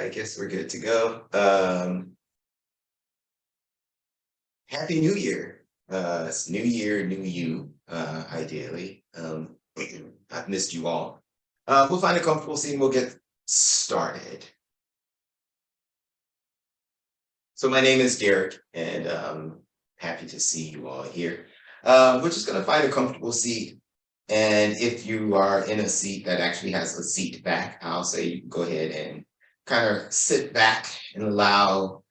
I guess we're good to go. Happy New Year. It's New Year, new you, ideally. I've missed you all. We'll find a comfortable seat and we'll get started. So my name is Derek, and happy to see you all here. We're just going to find a comfortable seat. And if you are in a seat that actually has a seat back, I'll say you can go ahead and kind of sit back and allow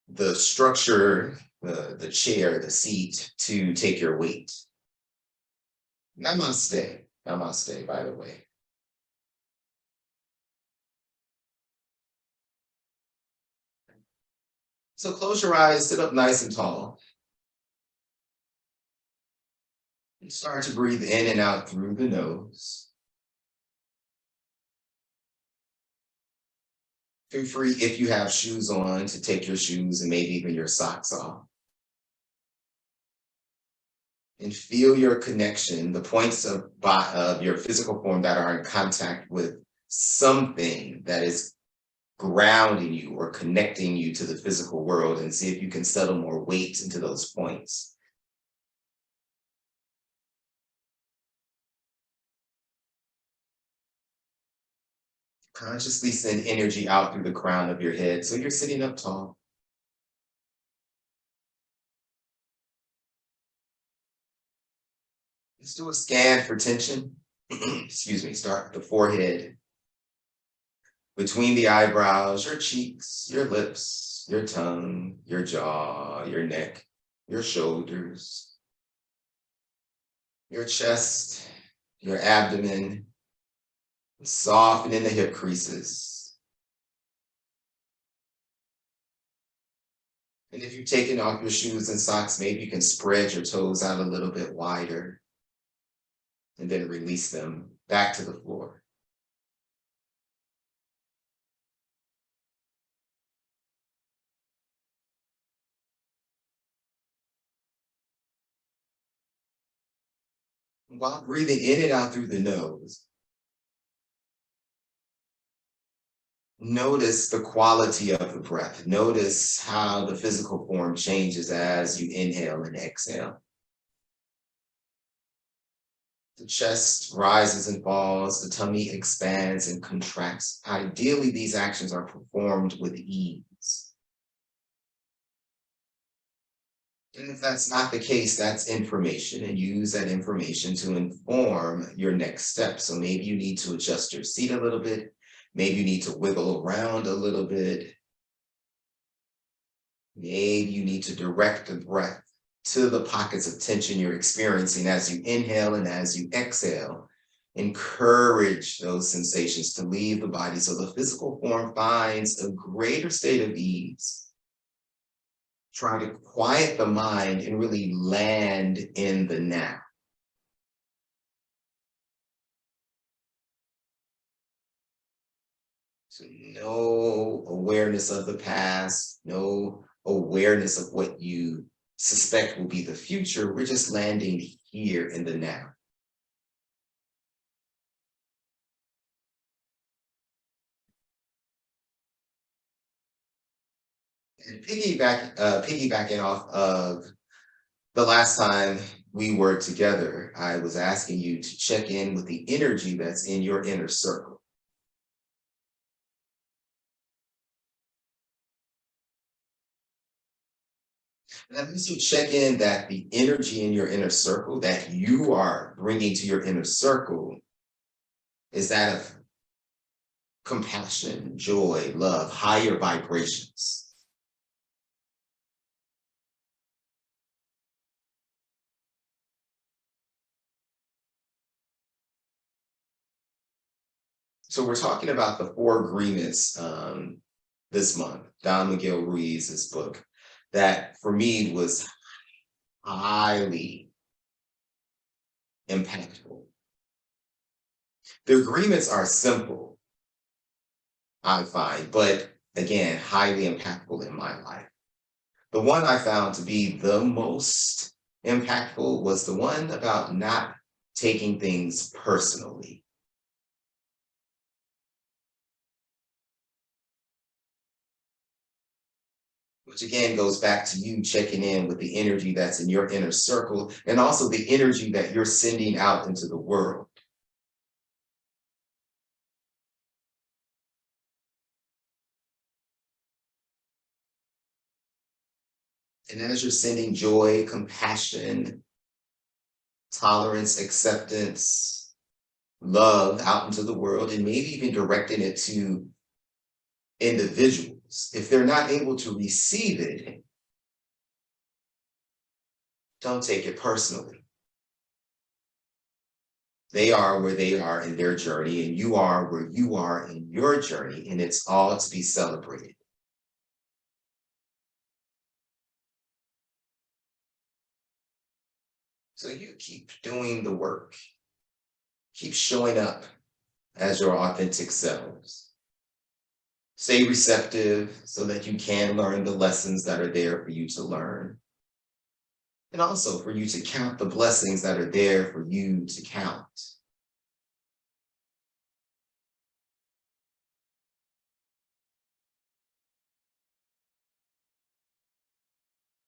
the structure, the chair, the seat to take your weight. Namaste. Namaste, by the way. So close your eyes, sit up nice and tall, and start to breathe in and out through the nose. Feel free, if you have shoes on, to take your shoes and maybe even your socks off. And feel your connection, the points of your physical form that are in contact with something that is grounding you or connecting you to the physical world, and see if you can settle more weight into those points. Consciously send energy out through the crown of your head so you're sitting up tall. Let's do a scan for tension. Excuse me, start with the forehead, between the eyebrows, your cheeks, your lips, your tongue, your jaw, your neck, your shoulders, your chest, your abdomen, softening the hip creases. And if you've taken off your shoes and socks, maybe you can spread your toes out a little bit wider and then release them back to the floor. While breathing in and out through the nose, notice the quality of the breath. Notice how the physical form changes as you inhale and exhale. The chest rises and falls, the tummy expands and contracts. Ideally, these actions are performed with ease. And if that's not the case, that's information, and use that information to inform your next step. So maybe you need to adjust your seat a little bit. Maybe you need to wiggle around a little bit. Maybe you need to direct the breath to the pockets of tension you're experiencing as you inhale and as you exhale. Encourage those sensations to leave the body so the physical form finds a greater state of ease. Try to quiet the mind and really land in the now. So no awareness of the past, no awareness of what you suspect will be the future. We're just landing here in the now. And piggybacking off of the last time we were together, I was asking you to check in with the energy that's in your inner circle. And that means you check in that the energy in your inner circle that you are bringing to your inner circle is that of compassion, joy, love, higher vibrations. So we're talking about the four agreements this month, Don Miguel Ruiz's book, that for me was highly impactful. The agreements are simple, I find, but again, highly impactful in my life. The one I found to be the most impactful was the one about not taking things personally. which again goes back to you checking in with the energy that's in your inner circle and also the energy that you're sending out into the world. And as you're sending joy, compassion, tolerance, acceptance, love out into the world, and maybe even directing it to individuals, if they're not able to receive it, don't take it personally. They are where they are in their journey, and you are where you are in your journey, and it's all to be celebrated. So you keep doing the work, keep showing up as your authentic selves. Stay receptive so that you can learn the lessons that are there for you to learn, and also for you to count the blessings that are there for you to count.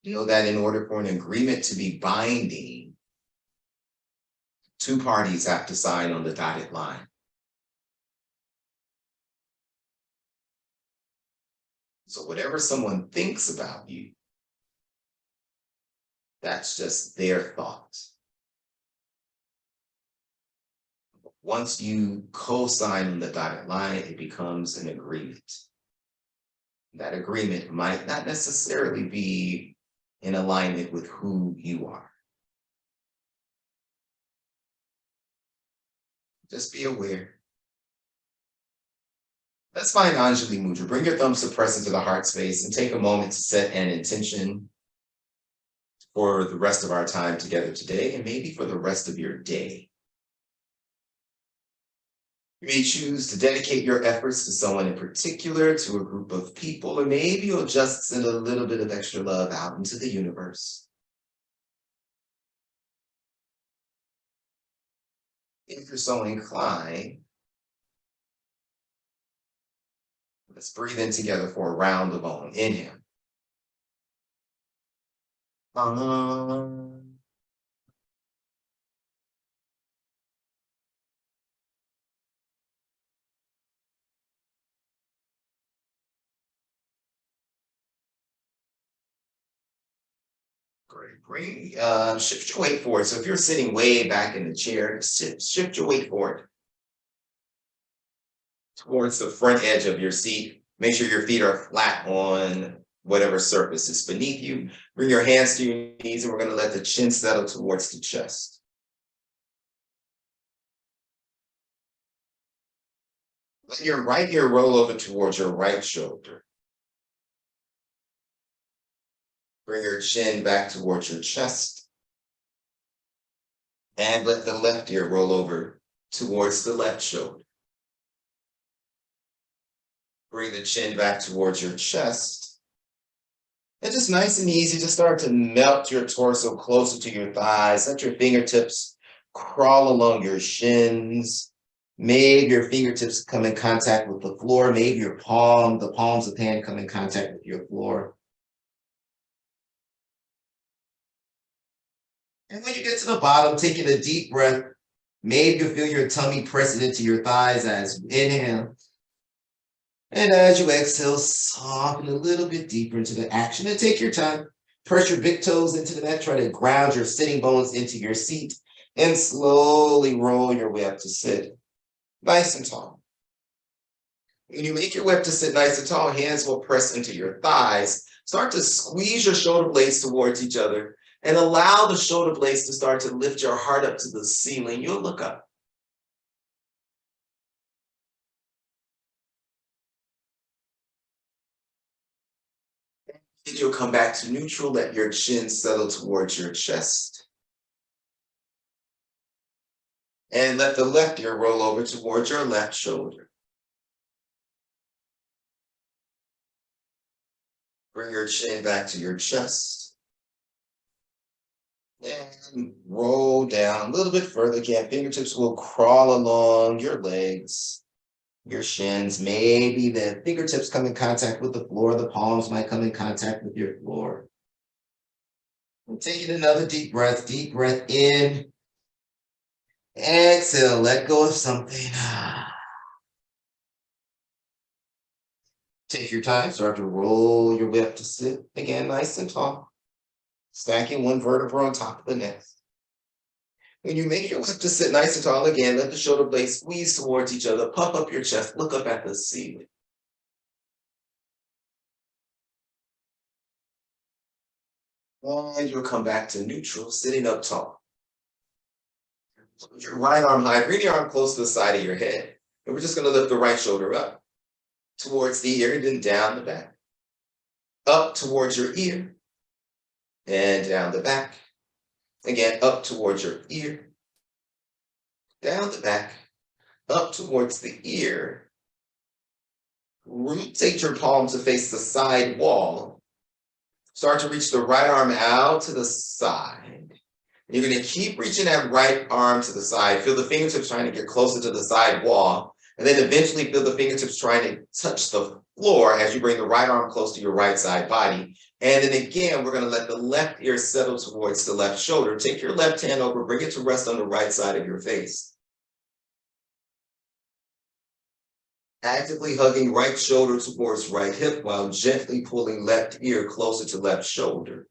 You know that in order for an agreement to be binding, two parties have to sign on the dotted line. So whatever someone thinks about you, that's just their thought. Once you co-sign on the dotted line, it becomes an agreement. That agreement might not necessarily be in alignment with who you are. Just be aware. Let's find Anjali Mudra. Bring your thumbs to press into the heart space and take a moment to set an intention for the rest of our time together today and maybe for the rest of your day. You may choose to dedicate your efforts to someone in particular, to a group of people, or maybe you'll just send a little bit of extra love out into the universe. If you're so inclined, let's breathe in together for a round of Om. Inhale. Um, Great. Shift your weight forward. So if you're sitting way back in the chair, shift your weight forward towards the front edge of your seat. Make sure your feet are flat on whatever surface is beneath you. Bring your hands to your knees, and we're going to let the chin settle towards the chest. Let your right ear roll over towards your right shoulder. Bring your chin back towards your chest. And let the left ear roll over towards the left shoulder. Bring the chin back towards your chest. And just nice and easy, just start to melt your torso closer to your thighs. Let your fingertips crawl along your shins. Maybe your fingertips come in contact with the floor. Maybe the palms of the hand come in contact with your floor. And when you get to the bottom, taking a deep breath, maybe you feel your tummy pressing into your thighs as you inhale. And as you exhale, soften a little bit deeper into the action and take your time. Press your big toes into the mat. Try to ground your sitting bones into your seat and slowly roll your way up to sit nice and tall. When you make your way up to sit nice and tall, hands will press into your thighs. Start to squeeze your shoulder blades towards each other and allow the shoulder blades to start to lift your heart up to the ceiling. You'll look up. Then you'll come back to neutral. Let your chin settle towards your chest. And let the left ear roll over towards your left shoulder. Bring your chin back to your chest. And roll down a little bit further. Again, fingertips will crawl along your legs. your shins. Maybe the fingertips come in contact with the floor. The palms might come in contact with your floor. And taking another deep breath in. Exhale, let go of something. Take your time, start to roll your way up to sit again, nice and tall, stacking one vertebra on top of the next. When you make your way up to sit nice and tall again, let the shoulder blades squeeze towards each other, puff up your chest, look up at the ceiling. And you'll come back to neutral, sitting up tall. Put your right arm high, bring your arm close to the side of your head. And we're just going to lift the right shoulder up towards the ear and then down the back. Up towards your ear and down the back. Again, up towards your ear, down the back, up towards the ear. Rotate your palm to face the side wall. Start to reach the right arm out to the side. You're going to keep reaching that right arm to the side. Feel the fingertips trying to get closer to the side wall. And then eventually feel the fingertips trying to touch the floor as you bring the right arm close to your right side body. And then again, we're going to let the left ear settle towards the left shoulder. Take your left hand over, bring it to rest on the right side of your face. Actively hugging right shoulder towards right hip while gently pulling left ear closer to left shoulder.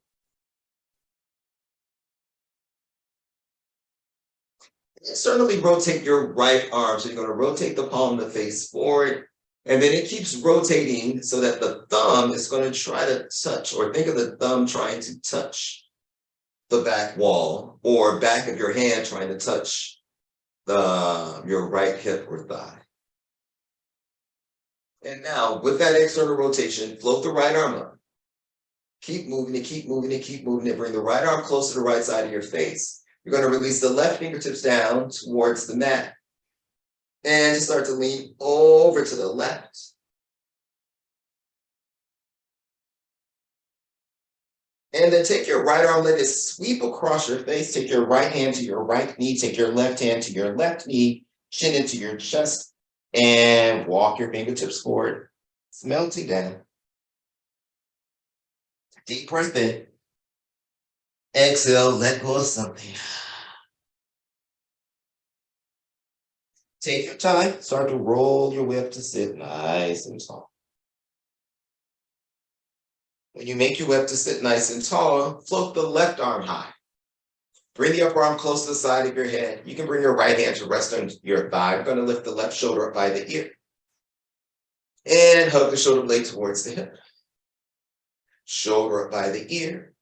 Externally rotate your right arm. So you're going to rotate the palm to face forward. And then it keeps rotating so that the thumb is going to try to touch, or think of the thumb trying to touch the back wall, or back of your hand trying to touch your right hip or thigh. And now with that external rotation, float the right arm up. Keep moving it, keep moving it, keep moving it. Bring the right arm close to the right side of your face. You're going to release the left fingertips down towards the mat. And start to lean over to the left. And then take your right arm, let it sweep across your face. Take your right hand to your right knee. Take your left hand to your left knee. Chin into your chest. And walk your fingertips forward. It's melting down. Deep breath in. Exhale, let go of something. Take your time, start to roll your way up to sit nice and tall. When you make your way up to sit nice and tall, float the left arm high. Bring the upper arm close to the side of your head. You can bring your right hand to rest on your thigh. We're going to lift the left shoulder up by the ear. And hug the shoulder blade towards the hip. Shoulder up by the ear.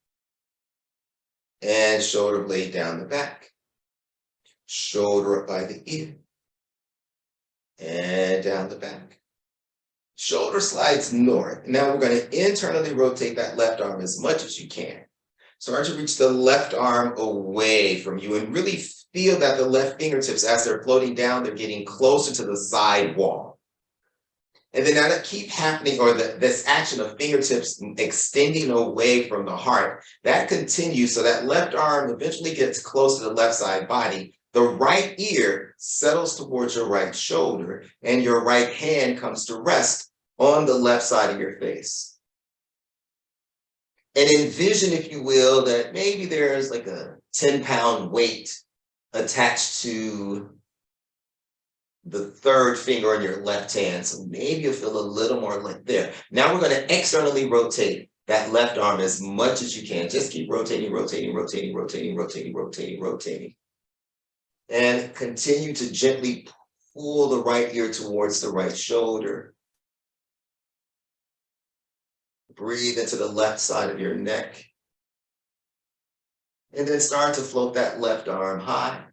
And shoulder blade down the back. Shoulder up by the ear. And down the back. Shoulder slides north. Now we're going to internally rotate that left arm as much as you can. Start to reach the left arm away from you and really feel that the left fingertips, as they're floating down, they're getting closer to the side wall. And then now that keep happening, or this action of fingertips extending away from the heart, that continues. So that left arm eventually gets close to the left side body. The right ear settles towards your right shoulder, and your right hand comes to rest on the left side of your face. And envision, if you will, that maybe there's like a 10-pound weight attached to the third finger on your left hand. So maybe you'll feel a little more like there. Now we're going to externally rotate that left arm as much as you can. Just keep rotating, rotating, rotating, rotating, rotating, rotating, rotating. And continue to gently pull the right ear towards the right shoulder. Breathe into the left side of your neck. And then start to float that left arm high.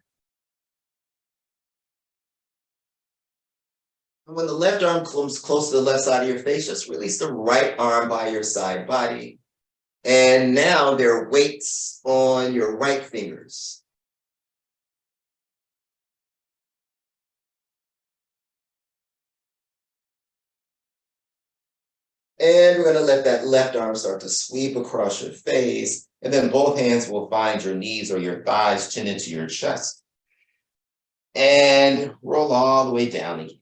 And when the left arm comes close to the left side of your face, just release the right arm by your side body. And now there are weights on your right fingers. And we're going to let that left arm start to sweep across your face. And then both hands will find your knees or your thighs, chin into your chest. And roll all the way down again.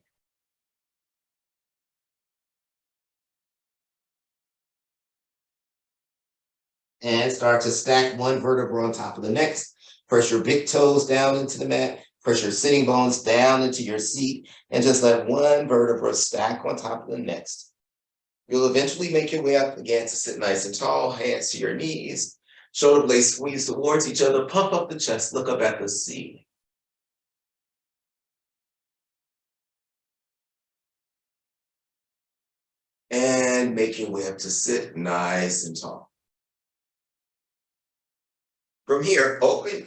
And start to stack one vertebra on top of the next. Press your big toes down into the mat. Press your sitting bones down into your seat. And just let one vertebra stack on top of the next. You'll eventually make your way up again to sit nice and tall, hands to your knees. Shoulder blades squeeze towards each other. Puff up the chest. Look up at the ceiling. And make your way up to sit nice and tall. From here,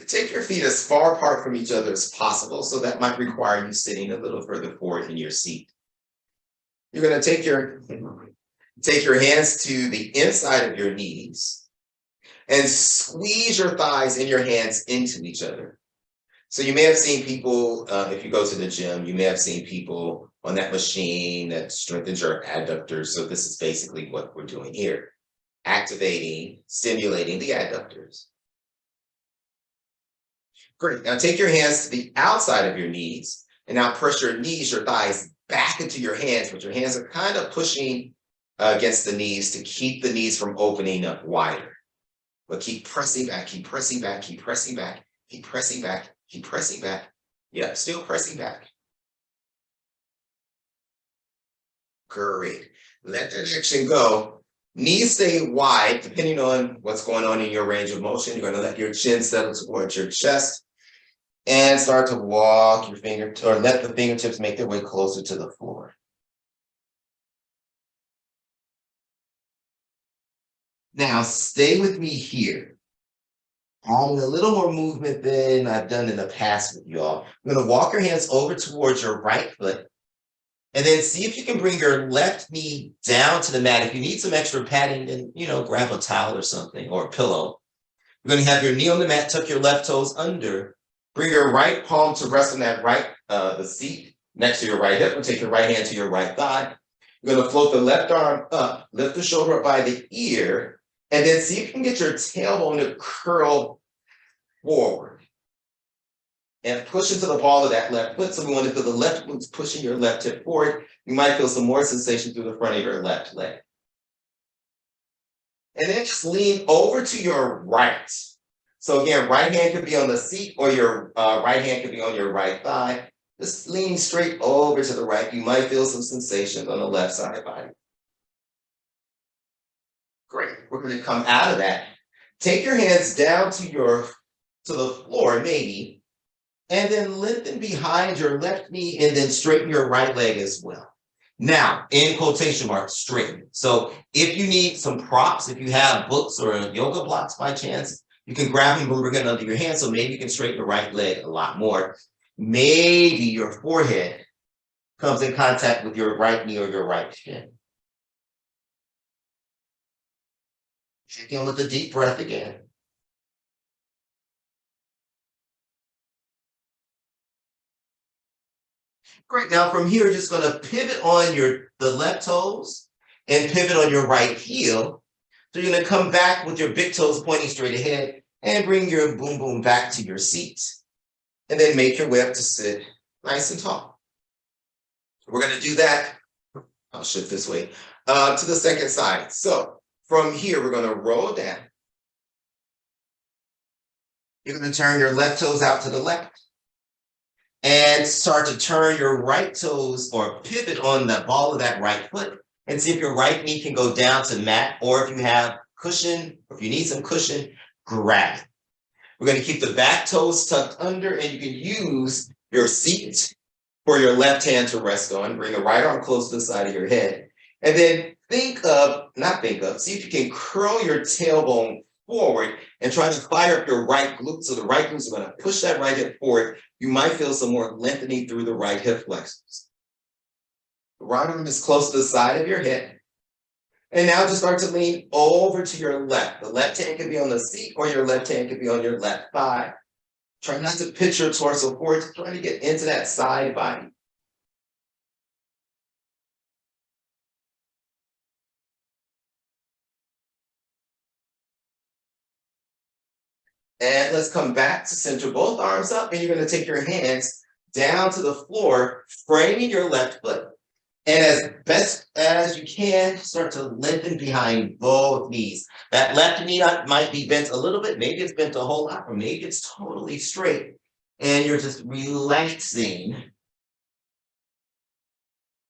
take your feet as far apart from each other as possible. So that might require you sitting a little further forward in your seat. You're going to take your hands to the inside of your knees and squeeze your thighs and your hands into each other. So you may have seen people, if you go to the gym, you may have seen people on that machine that strengthens your adductors. So this is basically what we're doing here, activating, stimulating the adductors. Great. Now take your hands to the outside of your knees and now press your knees, your thighs back into your hands, but your hands are kind of pushing against the knees to keep the knees from opening up wider. But keep pressing back, keep pressing back, keep pressing back, keep pressing back, keep pressing back. Yep, still pressing back. Great. Let that action go. Knees stay wide, depending on what's going on in your range of motion. You're going to let your chin settle towards your chest and start to walk your fingertips, or let the fingertips make their way closer to the floor. Now, stay with me here. Adding a little more movement than I've done in the past with y'all. I'm going to walk your hands over towards your right foot. And then see if you can bring your left knee down to the mat. If you need some extra padding, then, grab a towel or something, or a pillow. You're going to have your knee on the mat, tuck your left toes under. Bring your right palm to rest on that the seat next to your right hip, and take your right hand to your right thigh. You're going to float the left arm up, lift the shoulder up by the ear, and then see if you can get your tailbone to curl forward. And push into the ball of that left foot. So we want to feel the left foot's pushing your left hip forward. You might feel some more sensation through the front of your left leg. And then just lean over to your right. So again, right hand could be on the seat, or your right hand could be on your right thigh. Just lean straight over to the right. You might feel some sensations on the left side body. Great. We're going to come out of that. Take your hands down to the floor, maybe. And then lengthen behind your left knee and then straighten your right leg as well. Now, in quotation marks, straighten. So if you need some props, if you have books or yoga blocks by chance, you can grab them and bring it under your hand. So maybe you can straighten your right leg a lot more. Maybe your forehead comes in contact with your right knee or your right shin. Check in with a deep breath again. Great. Now from here, you're just going to pivot on the left toes and pivot on your right heel. So you're going to come back with your big toes pointing straight ahead and bring your boom boom back to your seat. And then make your way up to sit nice and tall. We're going to do that. I'll shift this way to the second side. So from here, we're going to roll down. You're going to turn your left toes out to the left. And start to turn your right toes or pivot on the ball of that right foot and see if your right knee can go down to mat, or if you have cushion, or if you need some cushion, grab it. We're going to keep the back toes tucked under, and you can use your seat for your left hand to rest on. Bring the right arm close to the side of your head. And then see if you can curl your tailbone forward and try to fire up your right glute. So the right glutes are going to push that right hip forward. You might feel some more lengthening through the right hip flexors. The right arm is close to the side of your head. And now just start to lean over to your left. The left hand can be on the seat, or your left hand can be on your left thigh. Try not to pitch your torso forward. Try to get into that side body. And let's come back to center, both arms up, and you're going to take your hands down to the floor, framing your left foot. And as best as you can, start to lengthen behind both knees. That left knee might be bent a little bit, maybe it's bent a whole lot, or maybe it's totally straight. And you're just relaxing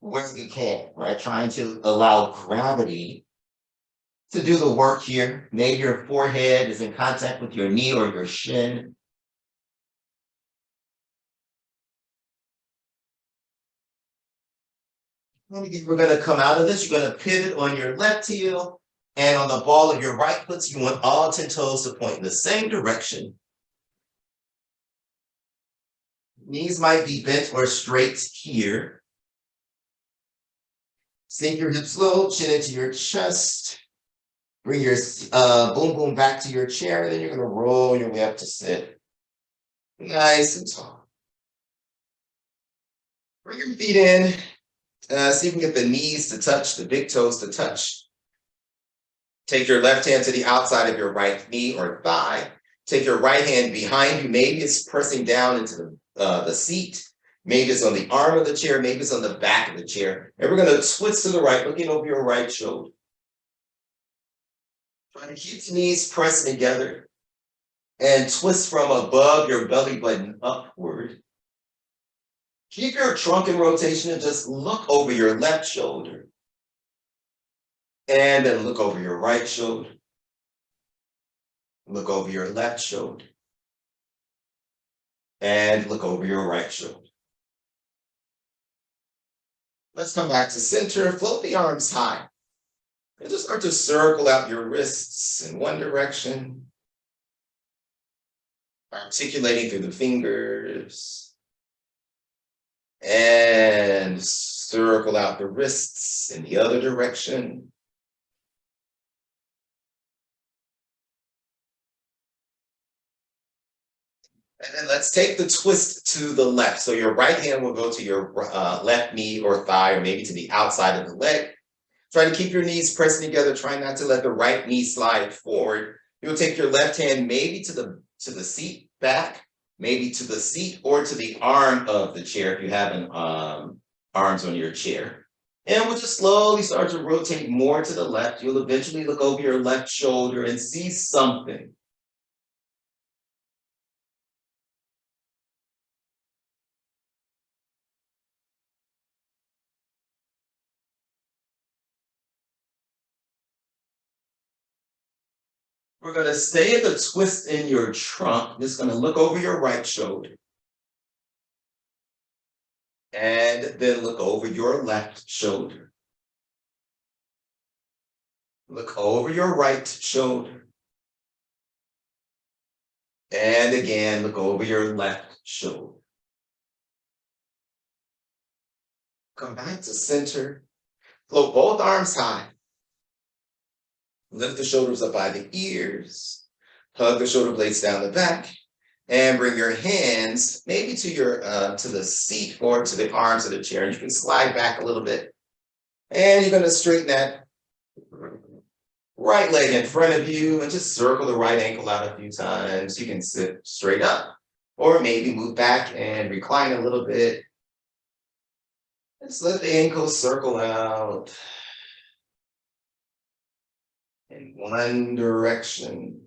where you can, right? Trying to allow gravity to do the work here. Maybe your forehead is in contact with your knee or your shin. And again, we're going to come out of this. You're going to pivot on your left heel, and on the ball of your right foot, you want all 10 toes to point in the same direction. Knees might be bent or straight here. Sink your hips low, chin into your chest. Bring your boom boom back to your chair, and then you're going to roll your way up to sit. Nice and tall. Bring your feet in. See if you can get the knees to touch, the big toes to touch. Take your left hand to the outside of your right knee or thigh. Take your right hand behind you. Maybe it's pressing down into the seat. Maybe it's on the arm of the chair. Maybe it's on the back of the chair. And we're going to twist to the right, looking over your right shoulder. Try to keep the knees pressing together and twist from above your belly button upward. Keep your trunk in rotation and just look over your left shoulder. And then look over your right shoulder. Look over your left shoulder. And look over your right shoulder. Let's come back to center. Float the arms high. And just start to circle out your wrists in one direction. Articulating through the fingers. And circle out the wrists in the other direction. And then let's take the twist to the left. So your right hand will go to your left knee or thigh, or maybe to the outside of the leg. Try to keep your knees pressing together. Try not to let the right knee slide forward. You'll take your left hand maybe to the seat back, maybe to the seat or to the arm of the chair if you have an arms on your chair. And we'll just slowly start to rotate more to the left. You'll eventually look over your left shoulder and see something. We're going to stay at the twist in your trunk. Just going to look over your right shoulder. And then look over your left shoulder. Look over your right shoulder. And again, look over your left shoulder. Come back to center. Float both arms high. Lift the shoulders up by the ears. Hug the shoulder blades down the back. And bring your hands maybe to your to the seat or to the arms of the chair. And you can slide back a little bit. And you're going to straighten that right leg in front of you and just circle the right ankle out a few times. You can sit straight up or maybe move back and recline a little bit. Just let the ankle circle out in one direction.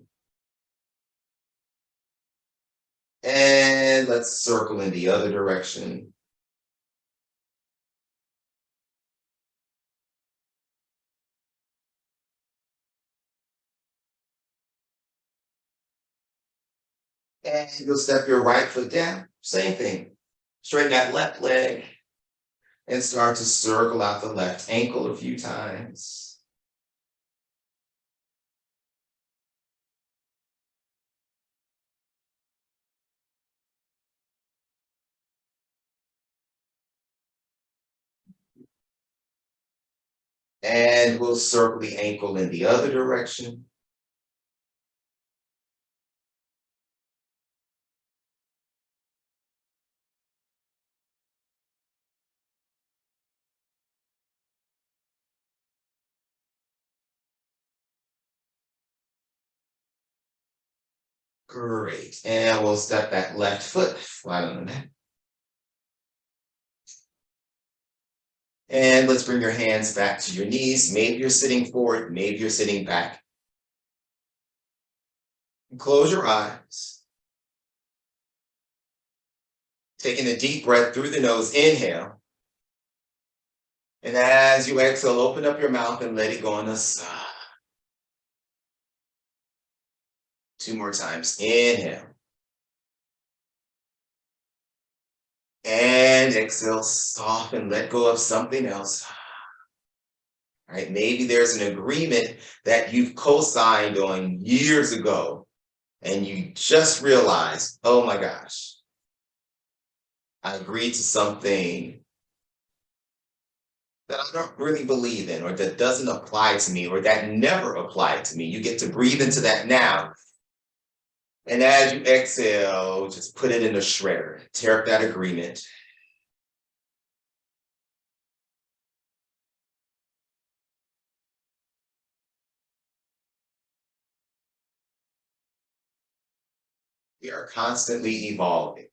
And let's circle in the other direction. And you'll step your right foot down. Same thing. Straighten that left leg and start to circle out the left ankle a few times. And we'll circle the ankle in the other direction. Great. And we'll step that left foot flat on the mat. And let's bring your hands back to your knees. Maybe you're sitting forward, maybe you're sitting back. Close your eyes. Taking a deep breath through the nose, inhale. And as you exhale, open up your mouth and let it go on a sigh. Two more times. Inhale. And exhale, soften, let go of something else. All right, maybe there's an agreement that you've co-signed on years ago, and you just realized, oh my gosh, I agreed to something that I don't really believe in, or that doesn't apply to me, or that never applied to me. You get to breathe into that now. And as you exhale, just put it in a shredder, tear up that agreement. We are constantly evolving.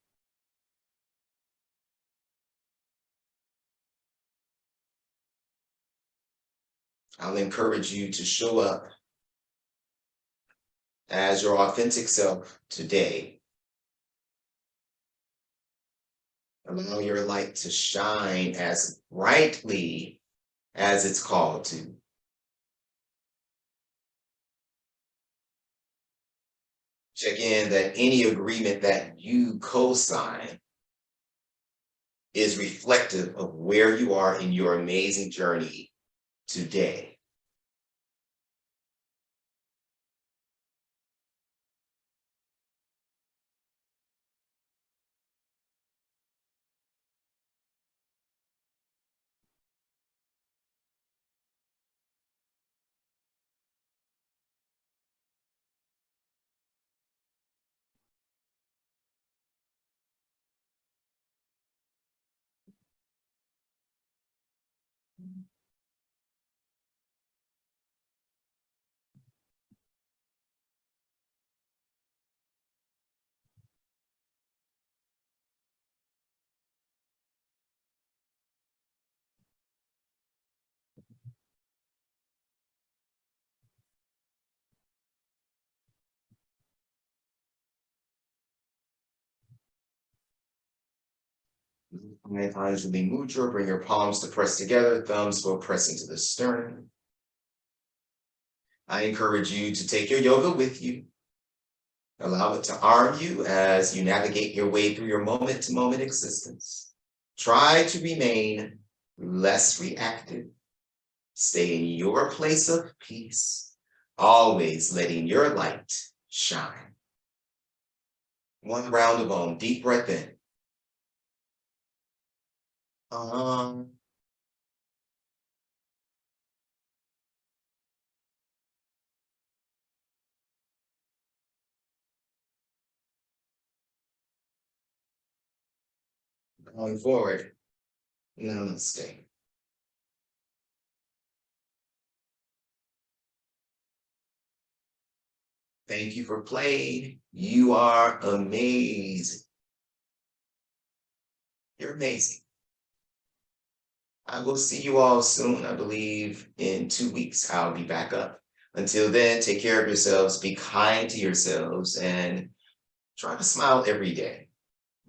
I'll encourage you to show up as your authentic self today. Allow your light to shine as brightly as it's called to. Check in that any agreement that you co-sign is reflective of where you are in your amazing journey today. Anjali Mudra, bring your palms to press together, thumbs will press into the sternum. I encourage you to take your yoga with you. Allow it to arm you as you navigate your way through your moment-to-moment existence. Try to remain less reactive. Stay in your place of peace, always letting your light shine. One round of Om, deep breath in. Going forward, namaste. Thank you for playing. You are amazing. You're amazing. I will see you all soon. I believe in 2 weeks, I'll be back up. Until then, take care of yourselves, be kind to yourselves, and try to smile every day.